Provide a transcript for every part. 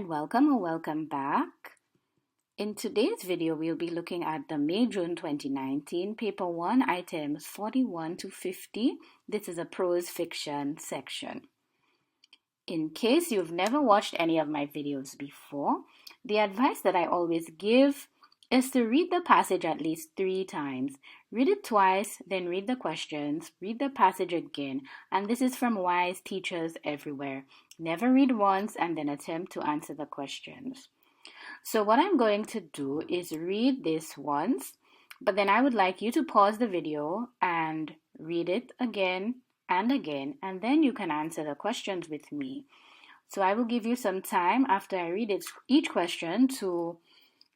and welcome or welcome back. In today's video, we'll be looking at the May-June 2019 Paper 1 items 41 to 50. This is a prose fiction section. In case you've never watched any of my videos before, the advice that I always give is to read the passage at least 3 times. Read it twice, then read the questions, read the passage again, and this is from wise teachers everywhere. Never read once and then attempt to answer the questions. So what I'm going to do is read this once, but then I would like you to pause the video and read it again, and then you can answer the questions with me. So I will give you some time after I read each question to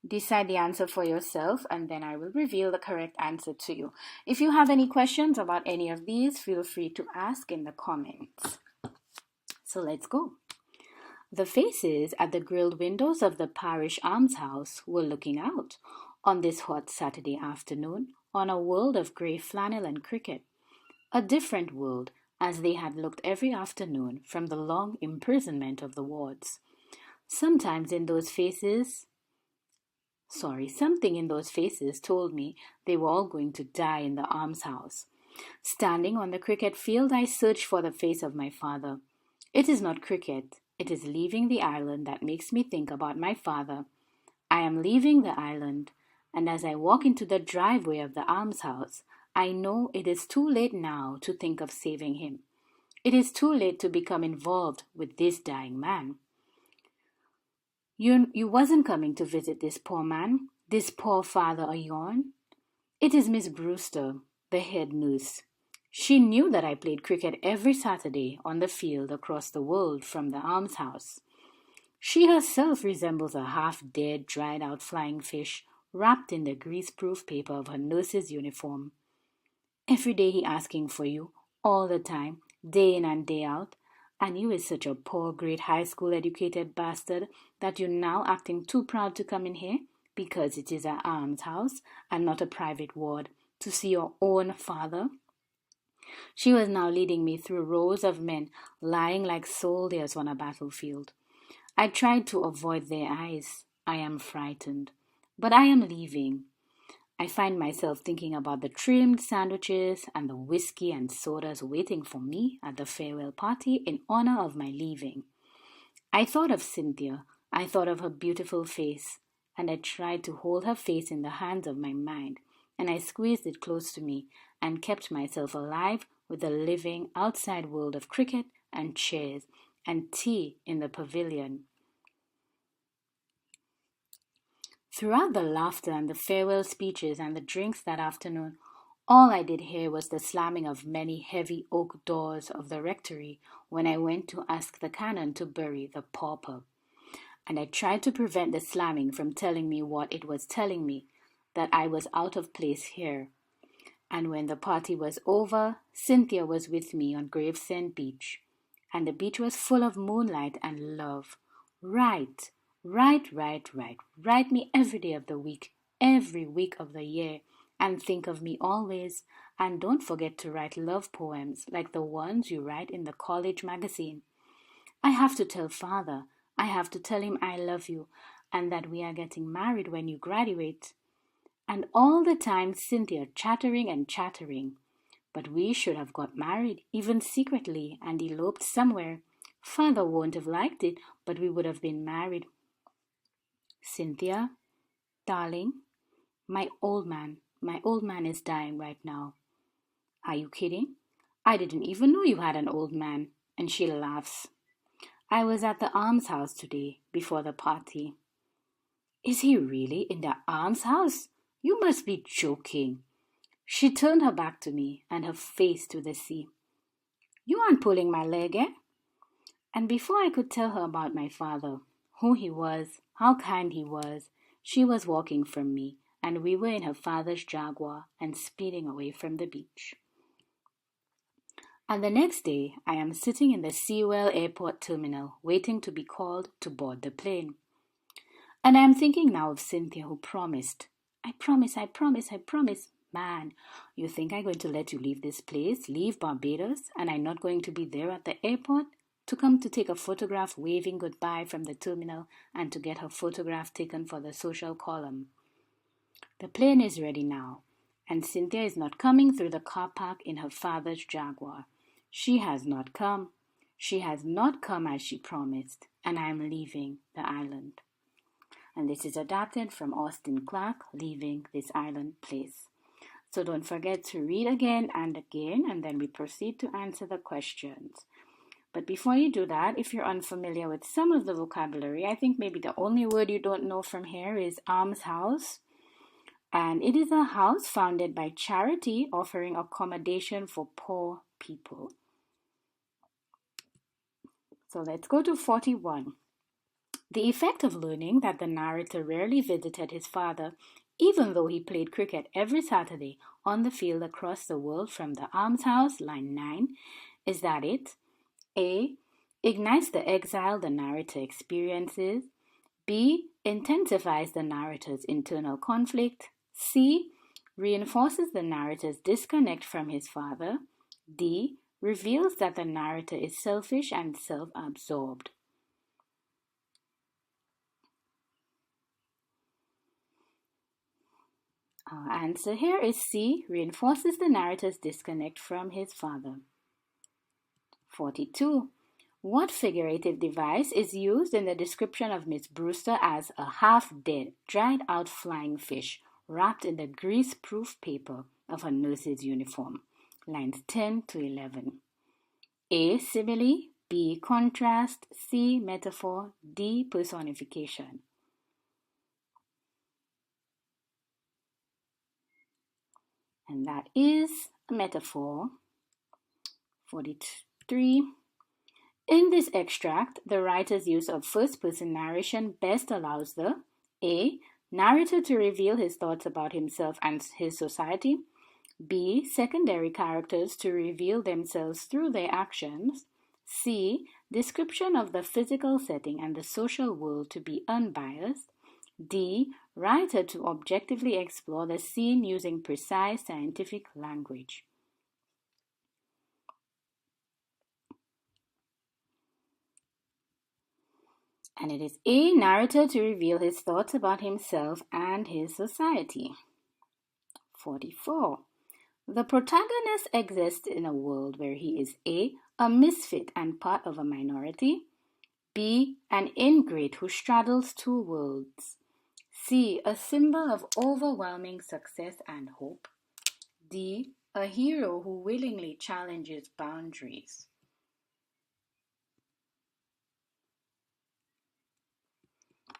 decide the answer for yourself, and then I will reveal the correct answer to you. If you have any questions about any of these, feel free to ask in the comments. So let's go. The faces at the grilled windows of the parish almshouse were looking out, on this hot Saturday afternoon, on a world of grey flannel and cricket. A different world, as they had looked every afternoon from the long imprisonment of the wards. Something in those faces told me they were all going to die in the almshouse. Standing on the cricket field, I searched for the face of my father. It is not cricket, it is leaving the island that makes me think about my father. I am leaving the island, and as I walk into the driveway of the almshouse, I know it is too late now to think of saving him. It is too late to become involved with this dying man. You wasn't coming to visit this poor man, this poor father of yourn? It is Miss Brewster, the head nurse. She knew that I played cricket every Saturday on the field across the world from the almshouse. She herself resembles a half-dead, dried-out flying fish wrapped in the grease-proof paper of her nurse's uniform. Every day he asking for you, all the time, day in and day out, and you is such a poor, great high school educated bastard that you're now acting too proud to come in here, because it is an almshouse and not a private ward, to see your own father. She was now leading me through rows of men lying like soldiers on a battlefield. I tried to avoid their eyes. I am frightened. But I am leaving. I find myself thinking about the trimmed sandwiches and the whiskey and sodas waiting for me at the farewell party in honor of my leaving. I thought of Cynthia. I thought of her beautiful face, and I tried to hold her face in the hands of my mind, and I squeezed it close to me and kept myself alive with the living outside world of cricket and chairs and tea in the pavilion. Throughout the laughter and the farewell speeches and the drinks that afternoon, all I did hear was the slamming of many heavy oak doors of the rectory when I went to ask the canon to bury the pauper. And I tried to prevent the slamming from telling me what it was telling me, that I was out of place here. And when the party was over, Cynthia was with me on Gravesend Beach, and the beach was full of moonlight and love. Write me every day of the week, every week of the year, and think of me always, and don't forget to write love poems like the ones you write in the college magazine. I have to tell Father, I have to tell him I love you, and that we are getting married when you graduate. And all the time Cynthia chattering. But we should have got married, even secretly, and eloped somewhere. Father won't have liked it, but we would have been married. Cynthia, darling, my old man is dying right now. Are you kidding? I didn't even know you had an old man. And she laughs. I was at the almshouse today, before the party. Is he really in the almshouse? You must be joking. She turned her back to me and her face to the sea. You aren't pulling my leg, eh? And before I could tell her about my father, who he was, how kind he was, she was walking from me, and we were in her father's Jaguar and speeding away from the beach. And the next day, I am sitting in the Sewell Airport terminal, waiting to be called to board the plane. And I am thinking now of Cynthia, who promised. I promise. Man, you think I'm going to let you leave this place, leave Barbados, and I'm not going to be there at the airport? to come to take a photograph waving goodbye from the terminal and to get her photograph taken for the social column. The plane is ready now, and Cynthia is not coming through the car park in her father's Jaguar. She has not come. She has not come as she promised, and I am leaving the island. And this is adapted from Austin Clarke, Leaving This Island Place. So don't forget to read again, and then we proceed to answer the questions. But before you do that, if you're unfamiliar with some of the vocabulary, I think maybe the only word you don't know from here is almshouse. And it is a house founded by charity offering accommodation for poor people. So let's go to 41. The effect of learning that the narrator rarely visited his father, even though he played cricket every Saturday on the field across the world from the almshouse, line 9, is that it A. ignites the exile the narrator experiences, B. intensifies the narrator's internal conflict, C. reinforces the narrator's disconnect from his father, D. reveals that the narrator is selfish and self-absorbed. Our answer here is C. reinforces the narrator's disconnect from his father. 42. What figurative device is used in the description of Miss Brewster as a half-dead, dried-out flying fish wrapped in the grease-proof paper of a nurse's uniform? Lines 10 to 11. A. Simile, B. Contrast, C. Metaphor, D. Personification. And that is a metaphor. 43. In this extract, the writer's use of first-person narration best allows the A. narrator to reveal his thoughts about himself and his society, B. secondary characters to reveal themselves through their actions, C. description of the physical setting and the social world to be unbiased, D. writer to objectively explore the scene using precise scientific language. And it is A. narrator to reveal his thoughts about himself and his society. 44. The protagonist exists in a world where he is A. a misfit and part of a minority, B. an ingrate who straddles two worlds, C. a symbol of overwhelming success and hope, D. a hero who willingly challenges boundaries.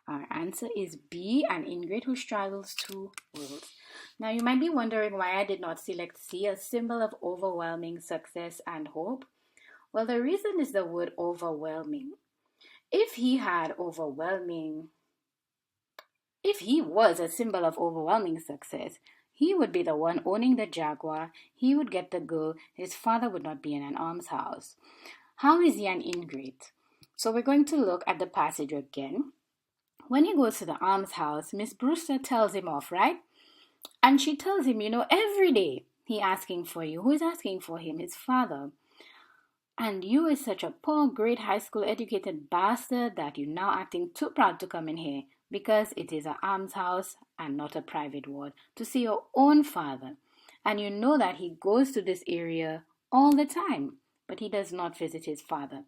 Our answer is B, an ingrate who straddles two worlds. Now you might be wondering why I did not select C, a symbol of overwhelming success and hope. Well, the reason is the word overwhelming. If he was a symbol of overwhelming success, he would be the one owning the Jaguar, he would get the girl, his father would not be in an almshouse. How is he an ingrate? So we're going to look at the passage again. When he goes to the almshouse, Miss Brewster tells him off, right? And she tells him, every day he asking for you. Who is asking for him? His father. And you is such a poor, great high school educated bastard that you're now acting too proud to come in here because it is an almshouse and not a private ward to see your own father. And you know that he goes to this area all the time, but he does not visit his father.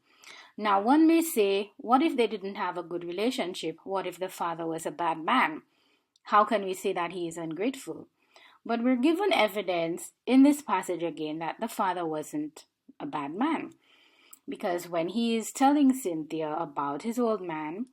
Now, one may say, what if they didn't have a good relationship? What if the father was a bad man? How can we say that he is ungrateful? But we're given evidence in this passage again that the father wasn't a bad man. Because when he is telling Cynthia about his old man,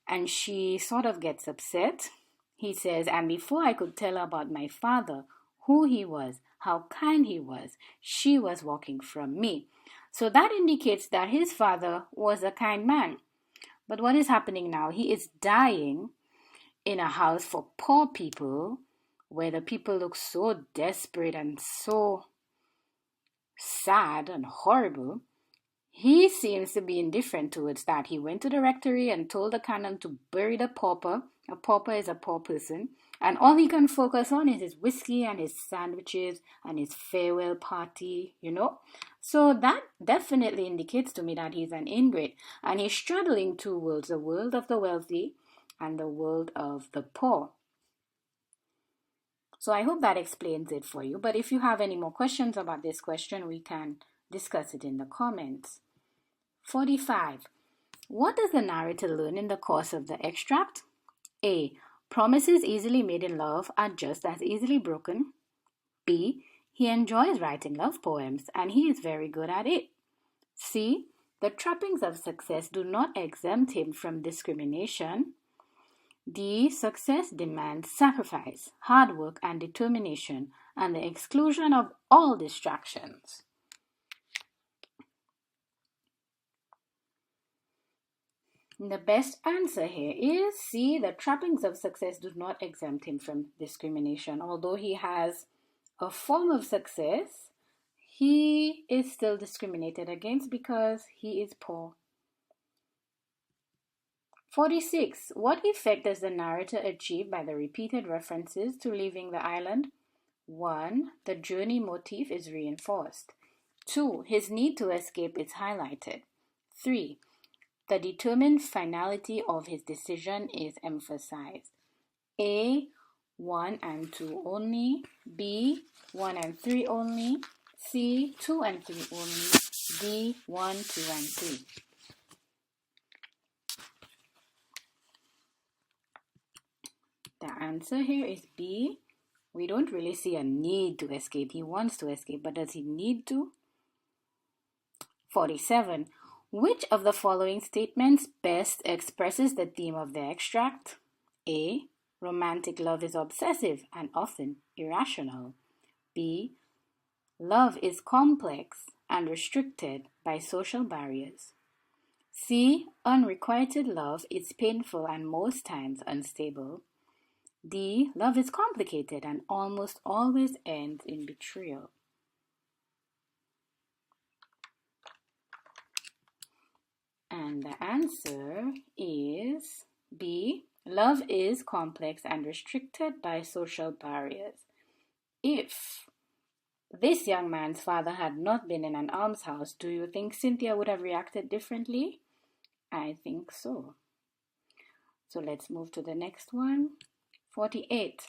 and she sort of gets upset, he says, and before I could tell her about my father, who he was, how kind he was, she was walking from me. So that indicates that his father was a kind man. But what is happening now? He is dying in a house for poor people where the people look so desperate and so sad and horrible. He seems to be indifferent towards that. He went to the rectory and told the canon to bury the pauper. A pauper is a poor person. And all he can focus on is his whiskey and his sandwiches and his farewell party, So that definitely indicates to me that he's an ingrate. And he's straddling two worlds, the world of the wealthy and the world of the poor. So I hope that explains it for you. But if you have any more questions about this question, we can discuss it in the comments. 45. What does the narrator learn in the course of the extract? A. Promises easily made in love are just as easily broken. B. He enjoys writing love poems and he is very good at it. C. The trappings of success do not exempt him from discrimination. D. Success demands sacrifice, hard work, and determination, and the exclusion of all distractions. The best answer here is C. The trappings of success do not exempt him from discrimination. Although he has a form of success, he is still discriminated against because he is poor. 46. What effect does the narrator achieve by the repeated references to leaving the island? 1. The journey motif is reinforced. 2. His need to escape is highlighted. 3. The determined finality of his decision is emphasized. A. 1 and 2 only. B. 1 and 3 only. C. 2 and 3 only. D. 1, 2 and 3. The answer here is B. We don't really see a need to escape. He wants to escape, but does he need to? 47. Which of the following statements best expresses the theme of the extract? A. Romantic love is obsessive and often irrational. B. Love is complex and restricted by social barriers. C. Unrequited love is painful and most times unstable. D. Love is complicated and almost always ends in betrayal. And the answer is B. Love is complex and restricted by social barriers. If this young man's father had not been in an almshouse, do you think Cynthia would have reacted differently? I think so. So let's move to the next one. 48.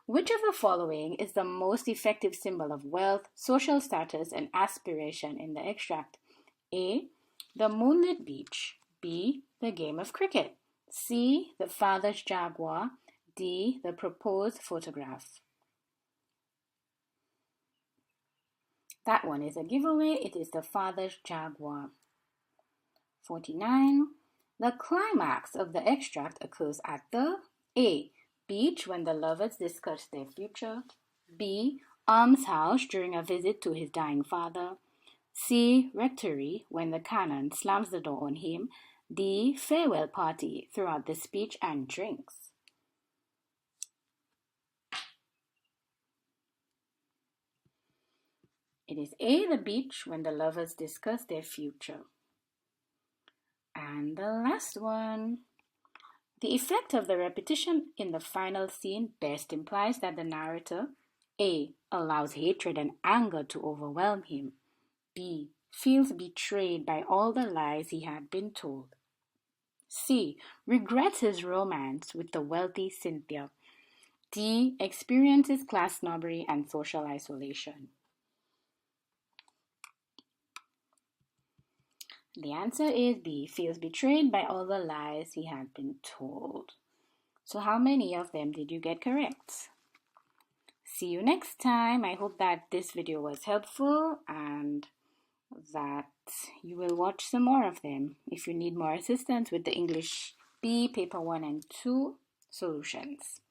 Which of the following is the most effective symbol of wealth, social status, and aspiration in the extract? A. The moonlit beach. B. The game of cricket. C. The father's jaguar. D. The proposed photograph. That one is a giveaway. It is the father's jaguar. 49. The climax of the extract occurs at the A. Beach when the lovers discuss their future. B. Almshouse during a visit to his dying father. C. Rectory when the canon slams the door on him. D. Farewell party throughout the speech and drinks. It is A. The beach when the lovers discuss their future. And the last one. The effect of the repetition in the final scene best implies that the narrator A. Allows hatred and anger to overwhelm him. B. Feels betrayed by all the lies he had been told. C. Regrets his romance with the wealthy Cynthia. D. Experiences class snobbery and social isolation. The answer is B. Feels betrayed by all the lies he had been told. So how many of them did you get correct? See you next time. I hope that this video was helpful and that you will watch some more of them. If you need more assistance with the English B Paper 1 and 2 solutions.